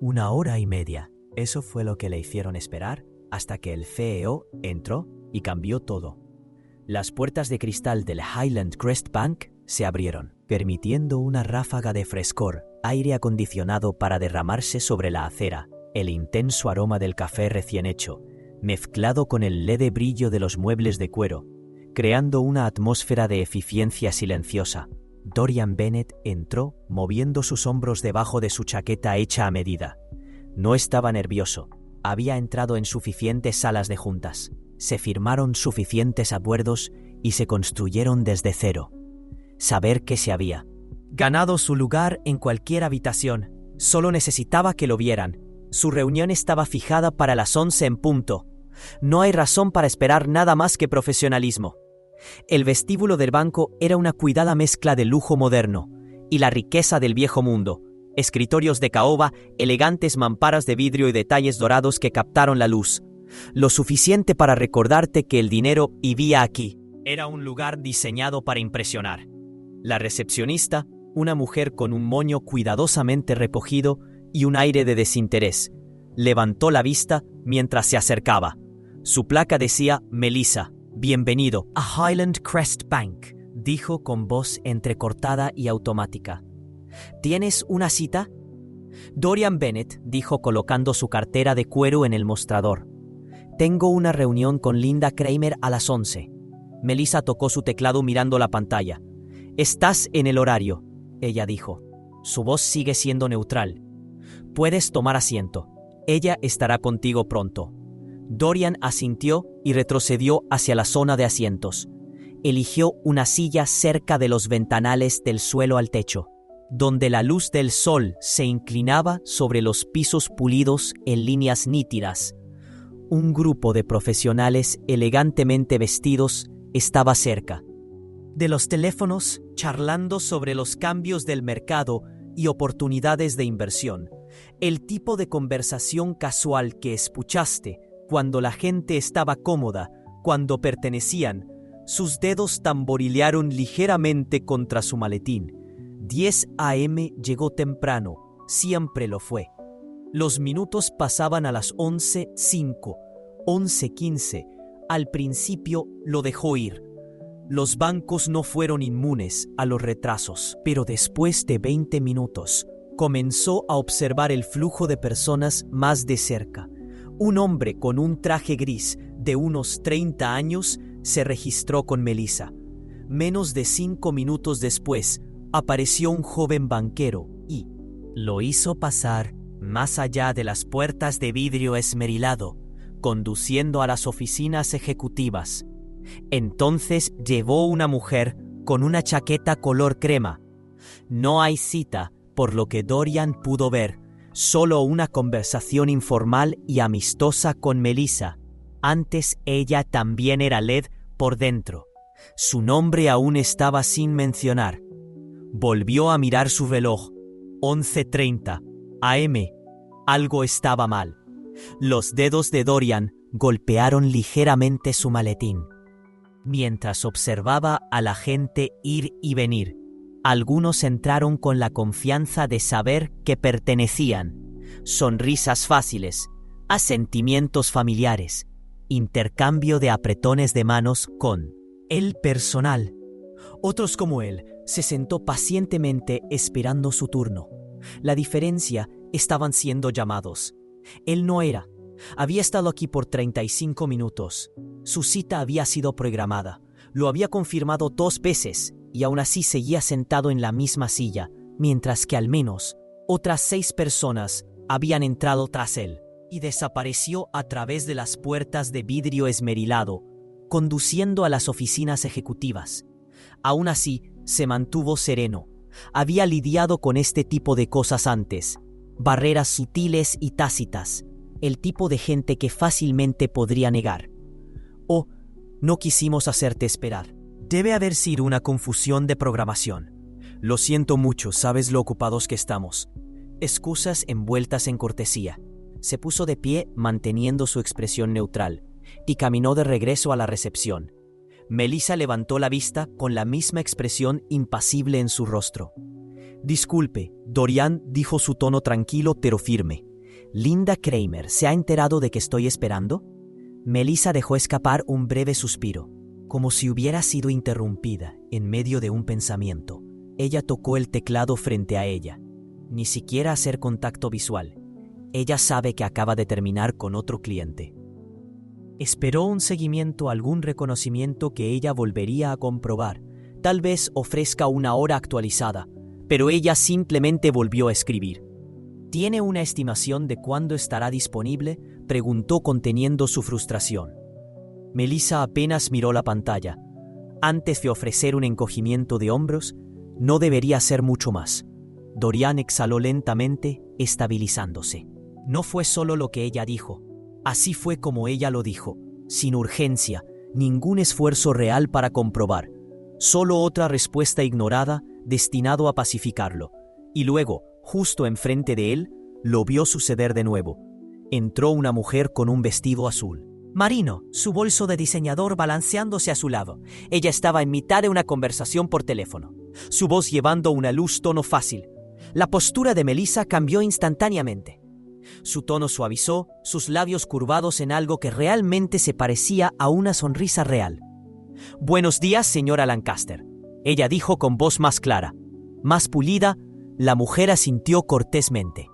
1 hora y media. Eso fue lo que le hicieron esperar hasta que el CEO entró y cambió todo. Las puertas de cristal del Highland Crest Bank se abrieron, permitiendo una ráfaga de frescor, aire acondicionado para derramarse sobre la acera, el intenso aroma del café recién hecho, mezclado con el leve brillo de los muebles de cuero, creando una atmósfera de eficiencia silenciosa. Dorian Bennett entró moviendo sus hombros debajo de su chaqueta hecha a medida. No estaba nervioso. Había entrado en suficientes salas de juntas. Se firmaron suficientes acuerdos y se construyeron desde cero. Saber que se había ganado su lugar en cualquier habitación. Solo necesitaba que lo vieran. Su reunión estaba fijada para las 11 en punto. No hay razón para esperar nada más que profesionalismo. El vestíbulo del banco era una cuidada mezcla de lujo moderno y la riqueza del viejo mundo. Escritorios de caoba, elegantes mamparas de vidrio y detalles dorados que captaron la luz. Lo suficiente para recordarte que el dinero vivía aquí. Era un lugar diseñado para impresionar. La recepcionista, una mujer con un moño cuidadosamente recogido y un aire de desinterés, levantó la vista mientras se acercaba. Su placa decía Melissa. «Bienvenido a Highland Crest Bank», dijo con voz entrecortada y automática. «¿Tienes una cita?» Dorian Bennett dijo colocando su cartera de cuero en el mostrador. «Tengo una reunión con Linda Kramer a las 11». Melissa tocó su teclado mirando la pantalla. «Estás en el horario», ella dijo. Su voz sigue siendo neutral. «Puedes tomar asiento. Ella estará contigo pronto». Dorian asintió y retrocedió hacia la zona de asientos. Eligió una silla cerca de los ventanales del suelo al techo, donde la luz del sol se inclinaba sobre los pisos pulidos en líneas nítidas. Un grupo de profesionales elegantemente vestidos estaba cerca. De los teléfonos, charlando sobre los cambios del mercado y oportunidades de inversión. El tipo de conversación casual que escuchaste cuando la gente estaba cómoda, cuando pertenecían. Sus dedos tamborilearon ligeramente contra su maletín. 10 a.m. llegó temprano, siempre lo fue. Los minutos pasaban a las 11:05, 11:15. Al principio lo dejó ir. Los bancos no fueron inmunes a los retrasos, pero después de 20 minutos, comenzó a observar el flujo de personas más de cerca. Un hombre con un traje gris de unos 30 años se registró con Melissa. Menos de 5 minutos después, apareció un joven banquero y lo hizo pasar más allá de las puertas de vidrio esmerilado, conduciendo a las oficinas ejecutivas. Entonces llevó una mujer con una chaqueta color crema. No hay cita, por lo que Dorian pudo ver. Solo una conversación informal y amistosa con Melissa. Antes ella también era LED por dentro. Su nombre aún estaba sin mencionar. Volvió a mirar su reloj. 11:30 a.m. Algo estaba mal. Los dedos de Dorian golpearon ligeramente su maletín. Mientras observaba a la gente ir y venir, algunos entraron con la confianza de saber que pertenecían. Sonrisas fáciles, asentimientos familiares, intercambio de apretones de manos con el personal. Otros como él se sentó pacientemente esperando su turno. La diferencia, estaban siendo llamados. Él no era. Había estado aquí por 35 minutos. Su cita había sido programada. Lo había confirmado 2 veces y aún así seguía sentado en la misma silla, mientras que al menos otras 6 personas habían entrado tras él y desapareció a través de las puertas de vidrio esmerilado, conduciendo a las oficinas ejecutivas. Aún así, se mantuvo sereno. Había lidiado con este tipo de cosas antes. Barreras sutiles y tácitas. El tipo de gente que fácilmente podría negar. «Oh, no quisimos hacerte esperar. Debe haber sido una confusión de programación. Lo siento mucho, sabes lo ocupados que estamos». Excusas envueltas en cortesía. Se puso de pie manteniendo su expresión neutral y caminó de regreso a la recepción. Melissa levantó la vista con la misma expresión impasible en su rostro. «Disculpe», Dorian dijo su tono tranquilo pero firme. Linda Kramer, ¿se ha enterado de que estoy esperando? Melissa dejó escapar un breve suspiro, como si hubiera sido interrumpida en medio de un pensamiento. Ella tocó el teclado frente a ella. Ni siquiera hacer contacto visual. Ella sabe que acaba de terminar con otro cliente. Esperó un seguimiento, algún reconocimiento que ella volvería a comprobar. Tal vez ofrezca una hora actualizada, pero ella simplemente volvió a escribir. ¿Tiene una estimación de cuándo estará disponible?, preguntó conteniendo su frustración. Melissa apenas miró la pantalla. Antes de ofrecer un encogimiento de hombros, no debería ser mucho más. Dorian exhaló lentamente, estabilizándose. No fue solo lo que ella dijo. Así fue como ella lo dijo, sin urgencia, ningún esfuerzo real para comprobar. Solo otra respuesta ignorada, destinado a pacificarlo. Y luego, justo enfrente de él, lo vio suceder de nuevo. Entró una mujer con un vestido azul marino, su bolso de diseñador balanceándose a su lado. Ella estaba en mitad de una conversación por teléfono, su voz llevando una luz tono fácil. La postura de Melissa cambió instantáneamente. Su tono suavizó, sus labios curvados en algo que realmente se parecía a una sonrisa real. «Buenos días, señora Lancaster», ella dijo con voz más clara. Más pulida, la mujer asintió cortésmente.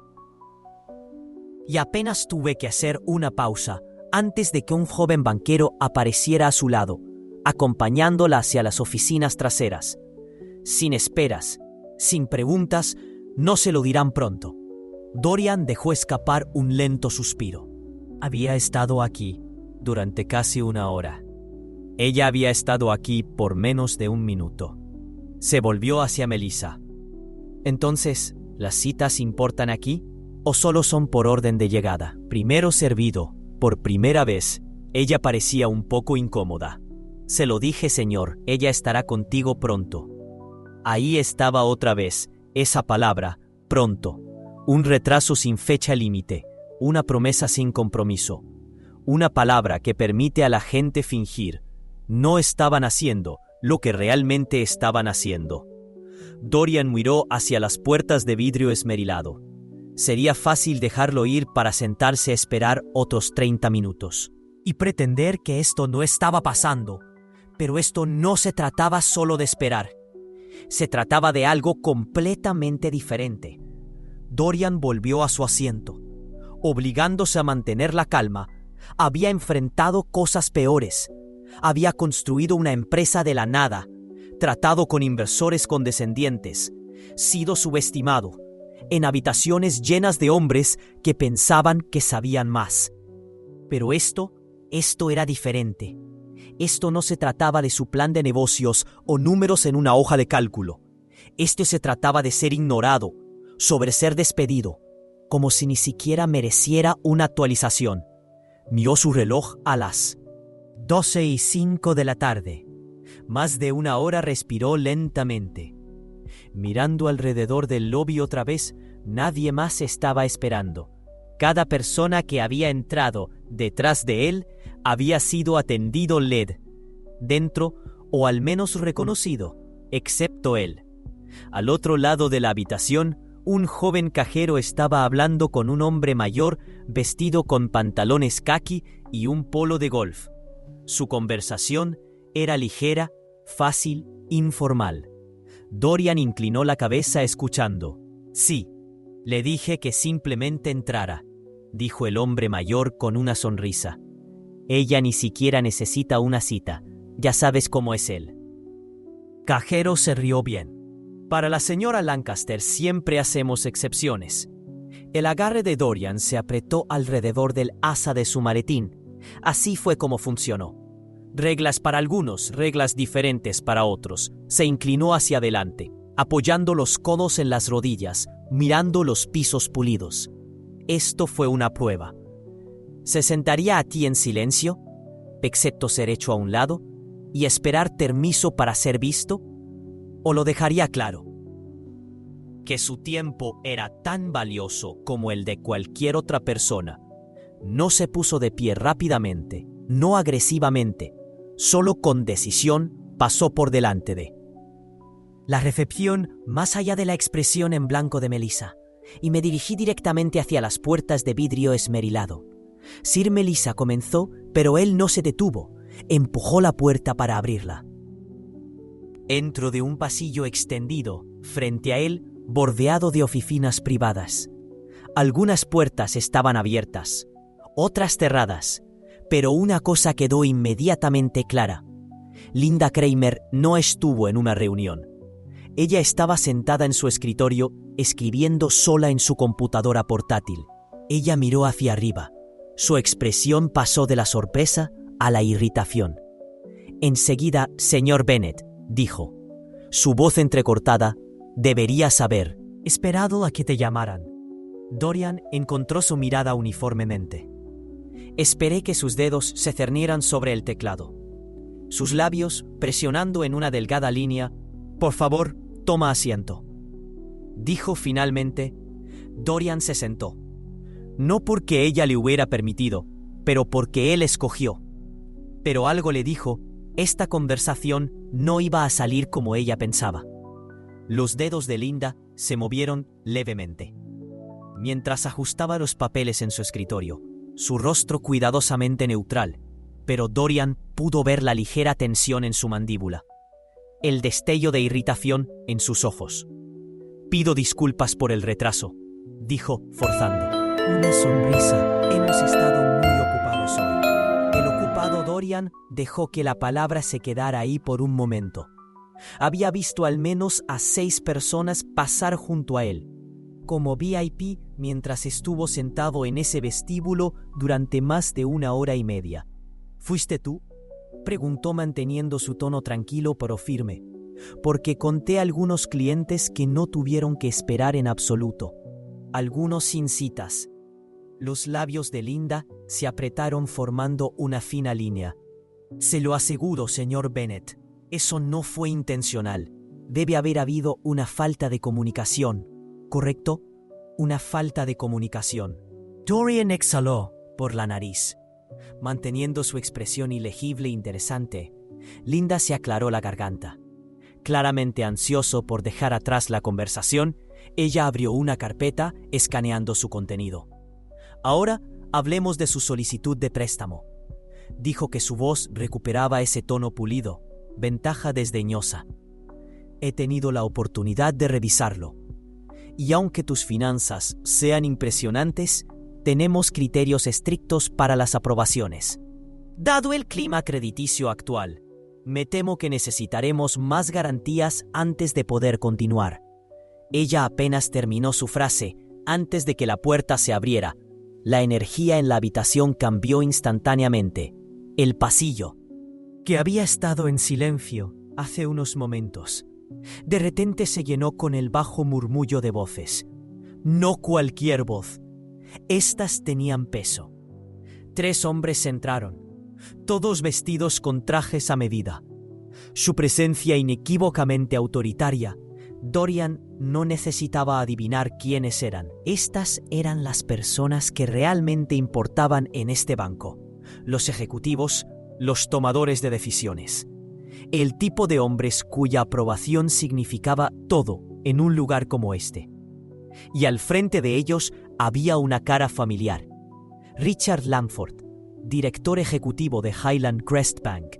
Y apenas tuve que hacer una pausa antes de que un joven banquero apareciera a su lado, acompañándola hacia las oficinas traseras. Sin esperas, sin preguntas, no se lo dirán pronto. Dorian dejó escapar un lento suspiro. Había estado aquí durante casi una hora. Ella había estado aquí por menos de un minuto. Se volvió hacia Melissa. Entonces, ¿las citas importan aquí? ¿O solo son por orden de llegada? Primero servido, por primera vez, ella parecía un poco incómoda. Se lo dije, señor, ella estará contigo pronto. Ahí estaba otra vez, esa palabra, pronto. Un retraso sin fecha límite, una promesa sin compromiso. Una palabra que permite a la gente fingir. No estaban haciendo lo que realmente estaban haciendo. Dorian miró hacia las puertas de vidrio esmerilado. Sería fácil dejarlo ir para sentarse a esperar otros 30 minutos y pretender que esto no estaba pasando. Pero esto no se trataba solo de esperar. Se trataba de algo completamente diferente. Dorian volvió a su asiento. Obligándose a mantener la calma, había enfrentado cosas peores. Había construido una empresa de la nada, tratado con inversores condescendientes, sido subestimado, en habitaciones llenas de hombres que pensaban que sabían más. Pero esto era diferente. Esto no se trataba de su plan de negocios o números en una hoja de cálculo. Esto se trataba de ser ignorado, sobre ser despedido, como si ni siquiera mereciera una actualización. Miró su reloj a las 12:05 de la tarde. Más de una hora. Respiró lentamente. Mirando alrededor del lobby otra vez, nadie más estaba esperando. Cada persona que había entrado detrás de él había sido atendido dentro, o al menos reconocido, excepto él. Al otro lado de la habitación, un joven cajero estaba hablando con un hombre mayor vestido con pantalones caqui y un polo de golf. Su conversación era ligera, fácil, informal. Dorian inclinó la cabeza escuchando. «Sí, le dije que simplemente entrara», dijo el hombre mayor con una sonrisa. «Ella ni siquiera necesita una cita. Ya sabes cómo es él». Cajero se rió bien. «Para la señora Lancaster siempre hacemos excepciones». El agarre de Dorian se apretó alrededor del asa de su maletín. Así fue como funcionó. Reglas para algunos, reglas diferentes para otros. Se inclinó hacia adelante, apoyando los codos en las rodillas, mirando los pisos pulidos. Esto fue una prueba. ¿Se sentaría aquí en silencio, excepto ser hecho a un lado, y esperar permiso para ser visto? ¿O lo dejaría claro que su tiempo era tan valioso como el de cualquier otra persona? No se puso de pie rápidamente, no agresivamente, solo con decisión pasó por delante de la recepción, más allá de la expresión en blanco de Melissa. y me dirigí directamente hacia las puertas de vidrio esmerilado. Sir Melissa comenzó, pero él no se detuvo. Empujó la puerta para abrirla. Entro de un pasillo extendido, frente a él, bordeado de oficinas privadas. Algunas puertas estaban abiertas, otras cerradas, pero una cosa quedó inmediatamente clara. Linda Kramer no estuvo en una reunión. Ella estaba sentada en su escritorio, escribiendo sola en su computadora portátil. Ella miró hacia arriba. Su expresión pasó de la sorpresa a la irritación. Enseguida, señor Bennet, dijo. Su voz entrecortada, deberías haber esperado a que te llamaran. Dorian encontró su mirada uniformemente. Esperé que sus dedos se cernieran sobre el teclado. Sus labios presionando en una delgada línea. Por favor, toma asiento. Dijo finalmente. Dorian se sentó. No porque ella le hubiera permitido, pero porque él escogió. Pero algo le dijo, esta conversación no iba a salir como ella pensaba. Los dedos de Linda se movieron levemente. Mientras ajustaba los papeles en su escritorio, su rostro cuidadosamente neutral, pero Dorian pudo ver la ligera tensión en su mandíbula, el destello de irritación en sus ojos. Pido disculpas por el retraso, dijo, forzando una sonrisa. Hemos estado muy ocupados hoy. El ocupado Dorian dejó que la palabra se quedara ahí por un momento. Había visto al menos a 6 personas pasar junto a él, como VIP, mientras estuvo sentado en ese vestíbulo durante más de 1 hora y media. ¿Fuiste tú?, preguntó manteniendo su tono tranquilo pero firme, porque conté a algunos clientes que no tuvieron que esperar en absoluto, algunos sin citas. Los labios de Linda se apretaron formando una fina línea. Se lo aseguro, señor Bennet, eso no fue intencional. Debe haber habido una falta de comunicación, ¿correcto? Una falta de comunicación. Dorian exhaló por la nariz. Manteniendo su expresión ilegible e interesante, Linda se aclaró la garganta. Claramente ansioso por dejar atrás la conversación, ella abrió una carpeta escaneando su contenido. Ahora hablemos de su solicitud de préstamo. Dijo que su voz recuperaba ese tono pulido, ventaja desdeñosa. He tenido la oportunidad de revisarlo. Y aunque tus finanzas sean impresionantes, tenemos criterios estrictos para las aprobaciones. Dado el clima crediticio actual, me temo que necesitaremos más garantías antes de poder continuar. Ella apenas terminó su frase antes de que la puerta se abriera. La energía en la habitación cambió instantáneamente. El pasillo, que había estado en silencio hace unos momentos, de repente se llenó con el bajo murmullo de voces. No cualquier voz. Estas tenían peso. 3 hombres entraron, todos vestidos con trajes a medida. Su presencia inequívocamente autoritaria. Dorian no necesitaba adivinar quiénes eran. Estas eran las personas que realmente importaban en este banco. Los ejecutivos, los tomadores de decisiones. El tipo de hombres cuya aprobación significaba todo en un lugar como este. Y al frente de ellos había una cara familiar. Richard Lamford, director ejecutivo de Highland Crest Bank,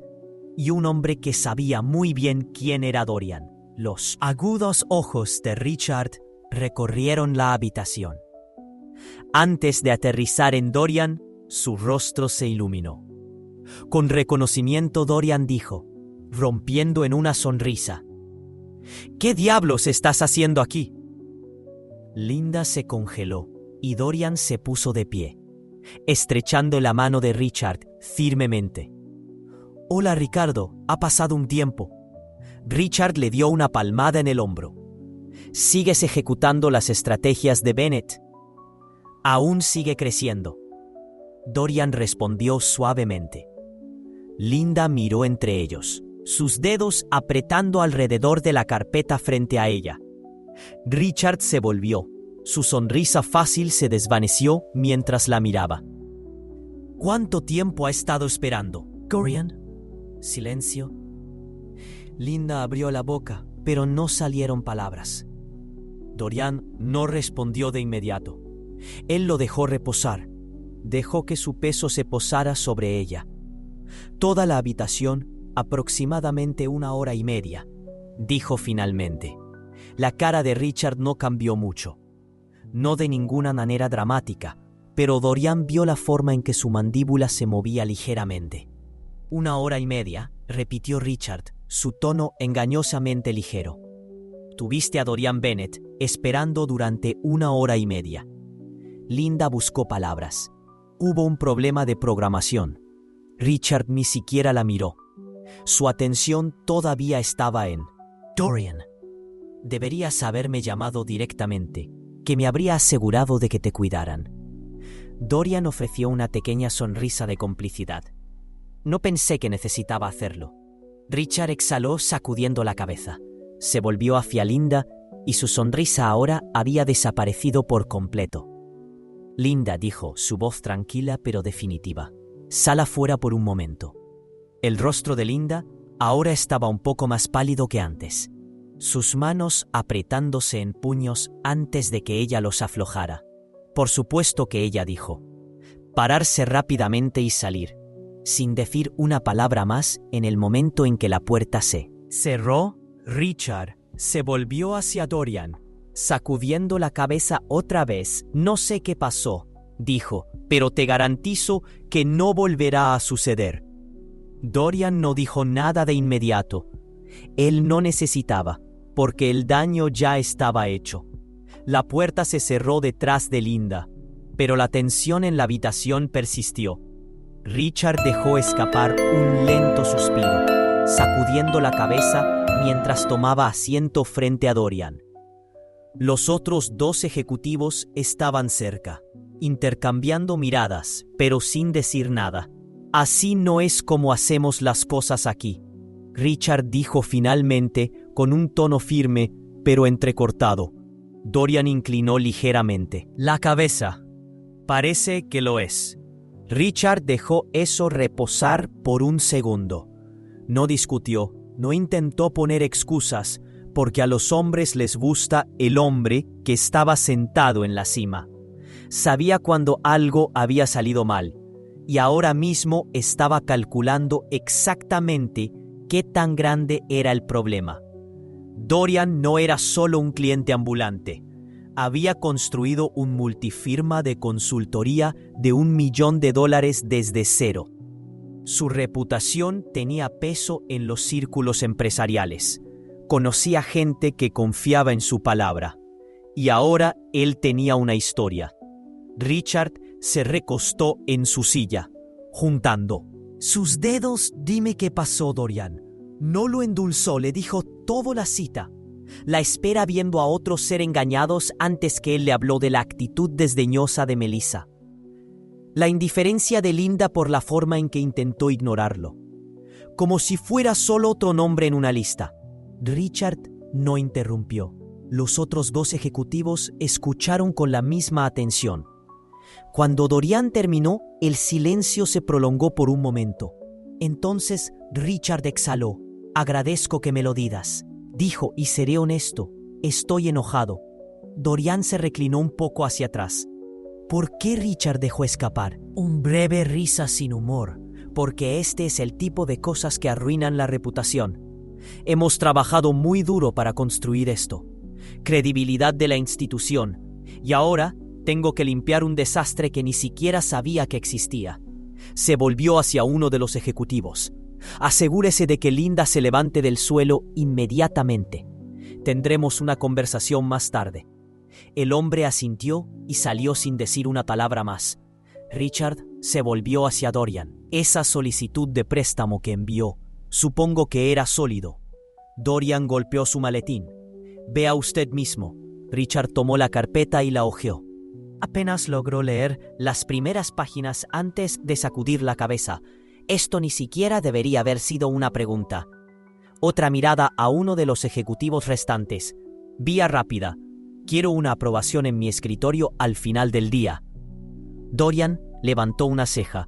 y un hombre que sabía muy bien quién era Dorian. Los agudos ojos de Richard recorrieron la habitación. Antes de aterrizar en Dorian, su rostro se iluminó. Con reconocimiento Dorian dijo, rompiendo en una sonrisa: ¿Qué diablos estás haciendo aquí? Linda se congeló y Dorian se puso de pie, estrechando la mano de Richard firmemente. Hola Ricardo, ha pasado un tiempo. Richard le dio una palmada en el hombro. ¿Sigues ejecutando las estrategias de Bennet? Aún sigue creciendo. Dorian respondió suavemente. Linda miró entre ellos, sus dedos apretando alrededor de la carpeta frente a ella. Richard se volvió. Su sonrisa fácil se desvaneció mientras la miraba. ¿Cuánto tiempo ha estado esperando, Dorian? Silencio. Linda abrió la boca, pero no salieron palabras. Dorian no respondió de inmediato. Él lo dejó reposar. Dejó que su peso se posara sobre ella. Toda la habitación, aproximadamente 1 hora y media, dijo finalmente. La cara de Richard no cambió mucho. No de ninguna manera dramática, pero Dorian vio la forma en que su mandíbula se movía ligeramente. 1 hora y media, repitió Richard, su tono engañosamente ligero. Tuviste a Dorian Bennett esperando durante 1 hora y media. Linda buscó palabras. Hubo un problema de programación. Richard ni siquiera la miró. Su atención todavía estaba en Dorian. Deberías haberme llamado directamente, que me habría asegurado de que te cuidaran. Dorian ofreció una pequeña sonrisa de complicidad. No pensé que necesitaba hacerlo. Richard exhaló sacudiendo la cabeza. Se volvió hacia Linda y su sonrisa ahora había desaparecido por completo. Linda dijo, su voz tranquila pero definitiva. Sal afuera por un momento. El rostro de Linda ahora estaba un poco más pálido que antes, sus manos apretándose en puños antes de que ella los aflojara. Por supuesto que ella dijo. Pararse rápidamente y salir, sin decir una palabra más en el momento en que la puerta se cerró. Richard se volvió hacia Dorian, sacudiendo la cabeza otra vez. No sé qué pasó, dijo, pero te garantizo que no volverá a suceder. Dorian no dijo nada de inmediato. Él no necesitaba, porque el daño ya estaba hecho. La puerta se cerró detrás de Linda, pero la tensión en la habitación persistió. Richard dejó escapar un lento suspiro, sacudiendo la cabeza mientras tomaba asiento frente a Dorian. Los otros 2 ejecutivos estaban cerca, intercambiando miradas, pero sin decir nada. Así no es como hacemos las cosas aquí, Richard dijo finalmente con un tono firme, pero entrecortado. Dorian inclinó ligeramente la cabeza. Parece que lo es. Richard dejó eso reposar por un segundo. No discutió, no intentó poner excusas, porque a los hombres les gusta el hombre que estaba sentado en la cima. Sabía cuando algo había salido mal, y ahora mismo estaba calculando exactamente qué tan grande era el problema. Dorian no era solo un cliente ambulante. Había construido un multifirma de consultoría de $1 millón desde cero. Su reputación tenía peso en los círculos empresariales. Conocía gente que confiaba en su palabra. Y ahora él tenía una historia. Richard se recostó en su silla, juntando sus dedos. Dime qué pasó, Dorian. No lo endulzó, le dijo toda la cita. La espera viendo a otros ser engañados antes que él le habló de la actitud desdeñosa de Melissa. La indiferencia de Linda por la forma en que intentó ignorarlo. Como si fuera solo otro nombre en una lista. Richard no interrumpió. Los otros 2 ejecutivos escucharon con la misma atención. Cuando Dorian terminó, el silencio se prolongó por un momento. Entonces Richard exhaló. Agradezco que me lo digas, dijo, y seré honesto, estoy enojado. Dorian se reclinó un poco hacia atrás. ¿Por qué Richard dejó escapar? Un breve risa sin humor, porque este es el tipo de cosas que arruinan la reputación. Hemos trabajado muy duro para construir esto. Credibilidad de la institución. Y ahora tengo que limpiar un desastre que ni siquiera sabía que existía. Se volvió hacia uno de los ejecutivos. Asegúrese de que Linda se levante del suelo inmediatamente. Tendremos una conversación más tarde. El hombre asintió y salió sin decir una palabra más. Richard se volvió hacia Dorian. Esa solicitud de préstamo que envió, supongo que era sólido. Dorian golpeó su maletín. Vea usted mismo. Richard tomó la carpeta y la hojeó. Apenas logró leer las primeras páginas antes de sacudir la cabeza. Esto ni siquiera debería haber sido una pregunta. Otra mirada a uno de los ejecutivos restantes. Vía rápida. Quiero una aprobación en mi escritorio al final del día. Dorian levantó una ceja.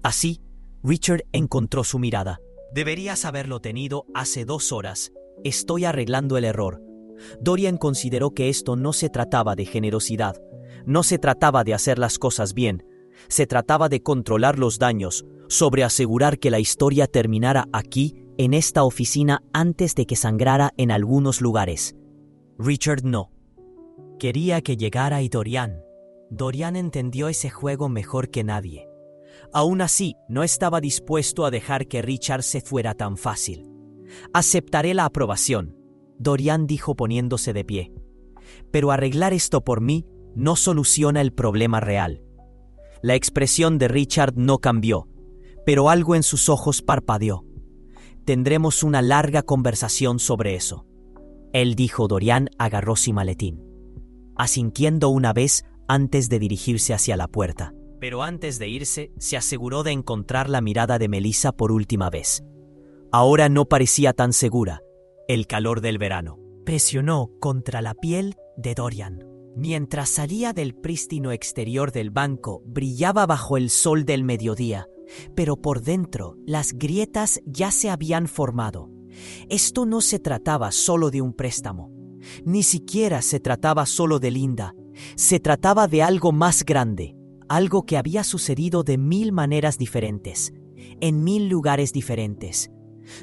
Así, Richard encontró su mirada. Deberías haberlo tenido hace 2 horas. Estoy arreglando el error. Dorian consideró que esto no se trataba de generosidad, no se trataba de hacer las cosas bien, se trataba de controlar los daños, sobre asegurar que la historia terminara aquí, en esta oficina, antes de que sangrara en algunos lugares. Richard no. Quería que llegara y Dorian entendió ese juego mejor que nadie. Aún así, no estaba dispuesto a dejar que Richard se fuera tan fácil. Aceptaré la aprobación, Dorian dijo poniéndose de pie. Pero arreglar esto por mí no soluciona el problema real. La expresión de Richard no cambió, pero algo en sus ojos parpadeó. Tendremos una larga conversación sobre eso. Él dijo. Dorian agarró su maletín, asintiendo una vez antes de dirigirse hacia la puerta. Pero antes de irse, se aseguró de encontrar la mirada de Melissa por última vez. Ahora no parecía tan segura. El calor del verano presionó contra la piel de Dorian. Mientras salía del prístino exterior del banco, brillaba bajo el sol del mediodía, pero por dentro las grietas ya se habían formado. Esto no se trataba solo de un préstamo, ni siquiera se trataba solo de Linda, se trataba de algo más grande, algo que había sucedido de 1000 maneras diferentes, en 1000 lugares diferentes.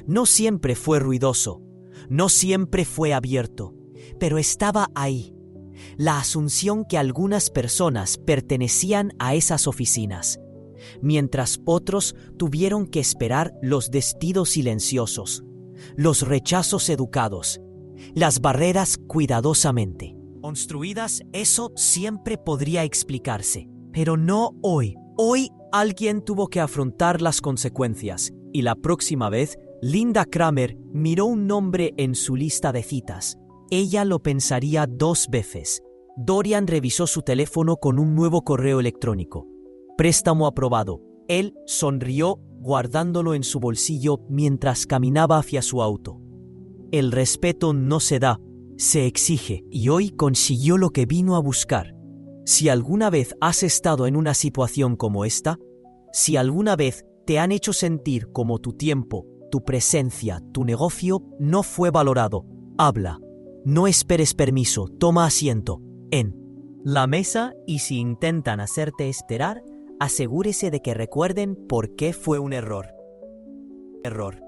No siempre fue ruidoso, no siempre fue abierto, pero estaba ahí. La asunción que algunas personas pertenecían a esas oficinas, mientras otros tuvieron que esperar los despidos silenciosos, los rechazos educados, las barreras cuidadosamente construidas. Eso siempre podría explicarse, pero no hoy. Hoy alguien tuvo que afrontar las consecuencias, y la próxima vez Linda Kramer miró un nombre en su lista de citas. Ella lo pensaría 2 veces. Dorian revisó su teléfono con un nuevo correo electrónico. Préstamo aprobado. Él sonrió guardándolo en su bolsillo mientras caminaba hacia su auto. El respeto no se da, se exige, y hoy consiguió lo que vino a buscar. Si alguna vez has estado en una situación como esta, si alguna vez te han hecho sentir como tu tiempo, tu presencia, tu negocio no fue valorado, habla. No esperes permiso, toma asiento en la mesa, y si intentan hacerte esperar, asegúrese de que recuerden por qué fue un error. Error.